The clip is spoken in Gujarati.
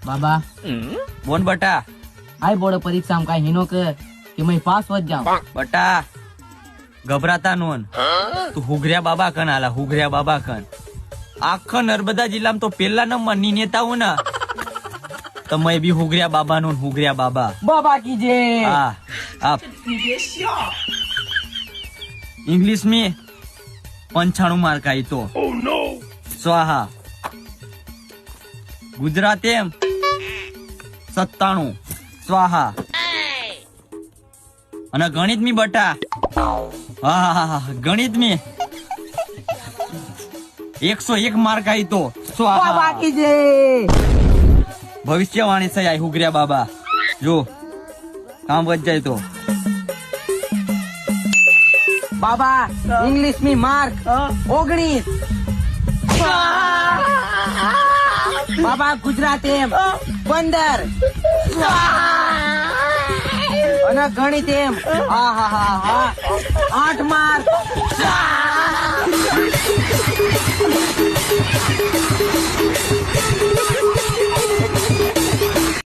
બાબા બોન બટા આઈ બોર્ડ પરીક્ષામાં કાંઈ હિનો કર કે મેં પાસ વધ જાઉં. બટા ગભરાતા નોન તું હુગર્યા બાબા કન આલા હુગર્યા બાબા કન આખા નર્મદા જિલ્લામાં તો પેલા નંબર ની નેતા હું ને તો મેં બી હુગર્યા બાબા નો હુગર્યા બાબા બાબા કી જય. હા આપ इंग्लिश में 95 मार्क आई तो स्वाहा गुजराती 97 स्वाहा અને ગણિત में बटा હા ગણિત में 101 मार्क आई तो स्वाहा બાબા કી જય. भविष्यवाणी से आई हुगरिया बाबा जो काम बच जाए तो બાબા ઇંગ્લિશ में માર્ક 19. બાબા ગુજરાતી 15 અને ગણિત 8 માર્ક.